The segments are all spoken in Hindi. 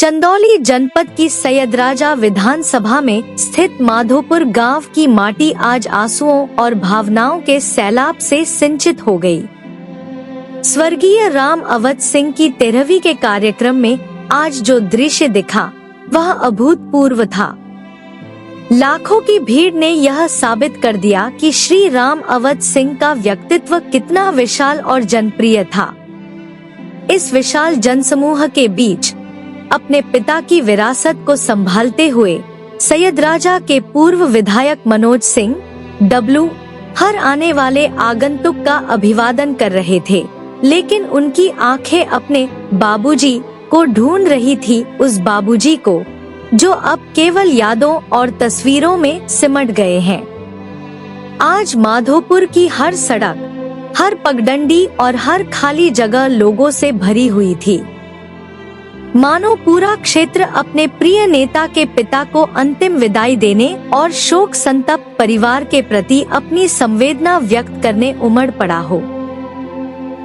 चंदौली जनपद की सैयदराजा विधानसभा में स्थित माधोपुर गांव की माटी आज आंसुओं और भावनाओं के सैलाब से सिंचित हो गई। स्वर्गीय राम अवध सिंह की 13वीं के कार्यक्रम में आज जो दृश्य दिखा वह अभूतपूर्व था। लाखों की भीड़ ने यह साबित कर दिया कि श्री राम अवध सिंह का व्यक्तित्व कितना विशाल और जनप्रिय था। इस विशाल जनसमूह के बीच अपने पिता की विरासत को संभालते हुए सैयदराजा के पूर्व विधायक मनोज सिंह डब्लू हर आने वाले आगंतुक का अभिवादन कर रहे थे, लेकिन उनकी आंखें अपने बाबूजी को ढूंढ रही थी, उस बाबूजी को जो अब केवल यादों और तस्वीरों में सिमट गए हैं। आज माधोपुर की हर सड़क, हर पगडंडी और हर खाली जगह लोगों से भरी हुई थी। मानो पूरा क्षेत्र अपने प्रिय नेता के पिता को अंतिम विदाई देने और शोक संतप्त परिवार के प्रति अपनी संवेदना व्यक्त करने उमड़ पड़ा हो।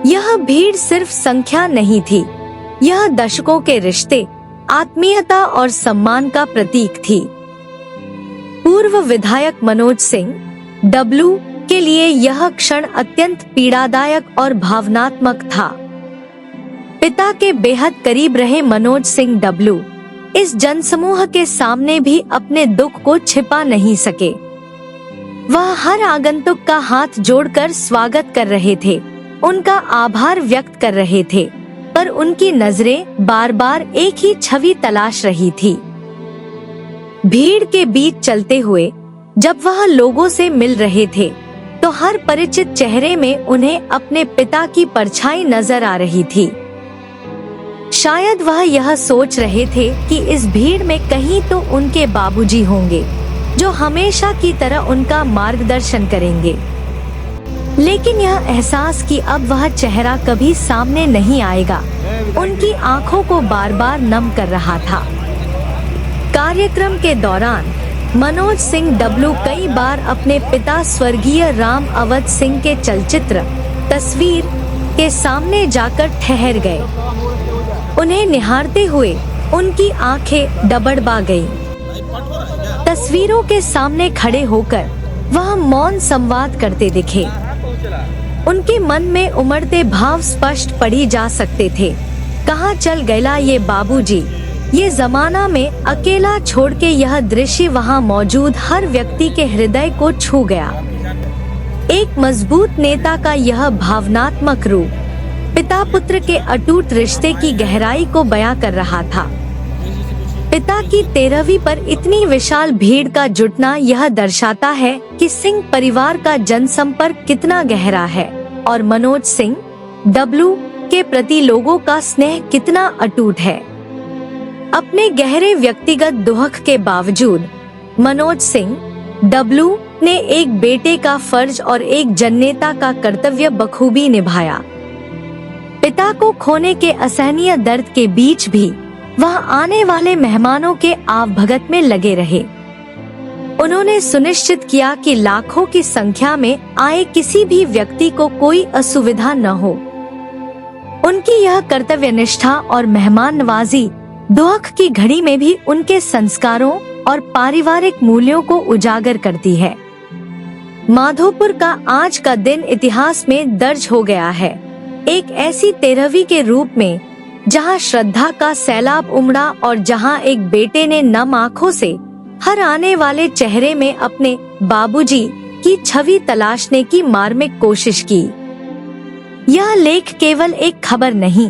यह भीड़ सिर्फ संख्या नहीं थी, यह दशकों के रिश्ते, आत्मीयता और सम्मान का प्रतीक थी। पूर्व विधायक मनोज सिंह डब्लू के लिए यह क्षण अत्यंत पीड़ादायक और भावनात्मक था। पिता के बेहद करीब रहे मनोज सिंह डब्लू इस जनसमूह के सामने भी अपने दुख को छिपा नहीं सके। वह हर आगंतुक का हाथ जोड़कर स्वागत कर रहे थे, उनका आभार व्यक्त कर रहे थे, पर उनकी नजरें बार बार एक ही छवि तलाश रही थी। भीड़ के बीच चलते हुए जब वह लोगों से मिल रहे थे तो हर परिचित चेहरे में उन्हें अपने पिता की परछाई नजर आ रही थी। शायद वह यह सोच रहे थे कि इस भीड़ में कहीं तो उनके बाबूजी होंगे जो हमेशा की तरह उनका मार्गदर्शन करेंगे, लेकिन यह एहसास कि अब वह चेहरा कभी सामने नहीं आएगा उनकी आंखों को बार बार नम कर रहा था। कार्यक्रम के दौरान मनोज सिंह डब्लू कई बार अपने पिता स्वर्गीय राम अवध सिंह के चलचित्र तस्वीर के सामने जाकर ठहर गए। उन्हें निहारते हुए उनकी आंखें डबडबा गईं। तस्वीरों के सामने खड़े होकर वह मौन संवाद करते दिखे। उनके मन में उमड़ते भाव स्पष्ट पढ़ी जा सकते थे। कहाँ चल गया ये बाबूजी, ये जमाना में अकेला छोड़ के यह दृश्य वहाँ मौजूद हर व्यक्ति के हृदय को छू गया। एक मजबूत नेता का यह भावनात्मक रूप पिता पुत्र के अटूट रिश्ते की गहराई को बयां कर रहा था। पिता की 13वीं पर इतनी विशाल भीड़ का जुटना यह दर्शाता है कि सिंह परिवार का जनसंपर्क कितना गहरा है और मनोज सिंह डब्लू के प्रति लोगों का स्नेह कितना अटूट है। अपने गहरे व्यक्तिगत दुख के बावजूद मनोज सिंह डब्लू ने एक बेटे का फर्ज और एक जननेता का कर्तव्य बखूबी निभाया। पिता को खोने के असहनीय दर्द के बीच भी वह आने वाले मेहमानों के आवभगत में लगे रहे। उन्होंने सुनिश्चित किया कि लाखों की संख्या में आए किसी भी व्यक्ति को कोई असुविधा न हो। उनकी यह कर्तव्य निष्ठा और मेहमान नवाजी दुख की घड़ी में भी उनके संस्कारों और पारिवारिक मूल्यों को उजागर करती है। माधोपुर का आज का दिन इतिहास में दर्ज हो गया है, एक ऐसी 13वीं के रूप में जहां श्रद्धा का सैलाब उमड़ा और जहां एक बेटे ने नम आंखों से हर आने वाले चेहरे में अपने बाबूजी की छवि तलाशने की मार्मिक कोशिश की। यह लेख केवल एक खबर नहीं,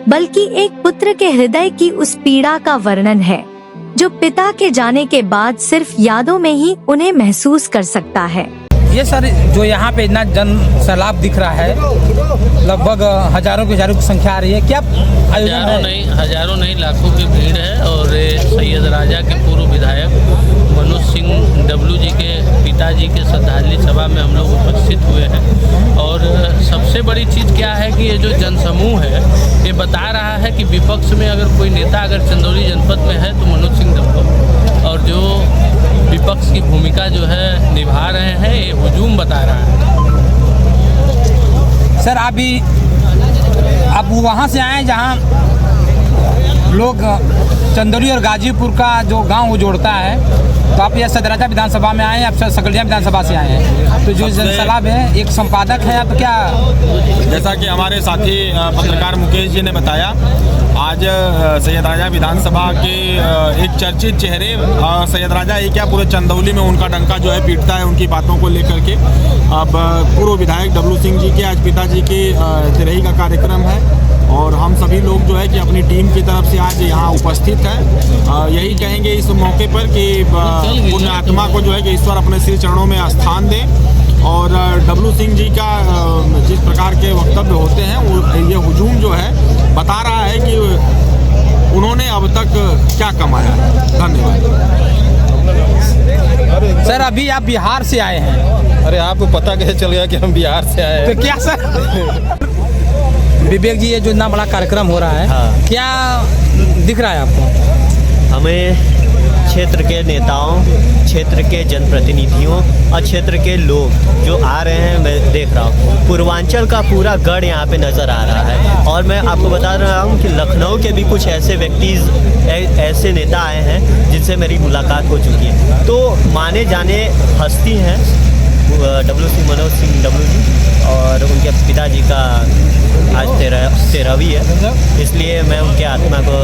बल्कि एक पुत्र के हृदय की उस पीड़ा का वर्णन है जो पिता के जाने के बाद सिर्फ यादों में ही उन्हें महसूस कर सकता है। ये सर जो यहाँ पे इतना जन सैलाब दिख रहा है, लगभग हजारों की संख्या आ रही है। क्या हजारों नहीं लाखों की भीड़ है और सैयदराजा के पूर्व विधायक मनोज सिंह डब्लू जी के पिताजी के श्रद्धांजलि सभा में हम लोग उपस्थित हुए हैं। और सबसे बड़ी चीज़ क्या है कि ये जो जनसमूह है ये बता रहा है कि विपक्ष में अगर कोई नेता अगर चंदौली जनपद में है तो मनोज सिंह डब्लू, और जो विपक्ष की भूमिका जो है निभा रहे हैं ये हुजूम बता रहा है। सर आप वहाँ से आए जहाँ लोग चंदौली और गाजीपुर का जो गांव वो जोड़ता है। तो आप यह सदराजा विधानसभा में आए हैं, आप सकड़िया विधानसभा से आए हैं, तो जो जनसलाब है एक संपादक है आप क्या? जैसा कि हमारे साथी पत्रकार मुकेश जी ने बताया, आज सैयद राजा विधानसभा के एक चर्चित चेहरे सैयद राजा ही क्या पूरे चंदौली में उनका डंका जो है पीटता है उनकी बातों को लेकर के। अब पूर्व विधायक डब्लू सिंह जी के आज पिताजी की तिरही का कार्यक्रम है और हम सभी लोग जो है कि अपनी टीम की तरफ से आज यहाँ उपस्थित हैं। यही कहेंगे इस मौके पर कि पुण्य आत्मा को जो है कि ईश्वर अपने श्री चरणों में स्थान दें और डब्लू सिंह जी का जिस प्रकार के वक्तव्य होते हैं वो ये हुजूम जो है बता रहा है कि उन्होंने अब तक क्या कमाया है। धन्यवाद। सर अभी आप बिहार से आए हैं। अरे आपको पता कैसे चल गया कि हम बिहार से आए हैं? तो क्या सर विवेक जी ये जो इतना बड़ा कार्यक्रम हो रहा है, हाँ। क्या दिख रहा है आपको? हमें क्षेत्र के नेताओं, क्षेत्र के जनप्रतिनिधियों और क्षेत्र के लोग जो आ रहे हैं, मैं देख रहा हूँ पूर्वांचल का पूरा गढ़ यहाँ पे नज़र आ रहा है। और मैं आपको बता रहा हूँ कि लखनऊ के भी कुछ ऐसे व्यक्ति ऐसे नेता आए हैं जिनसे मेरी मुलाकात हो चुकी है। तो माने जाने हस्ती हैं मनोज सिंह डब्लू जी और उनके पिताजी का आज 13वीं है, इसलिए मैं उनके आत्मा को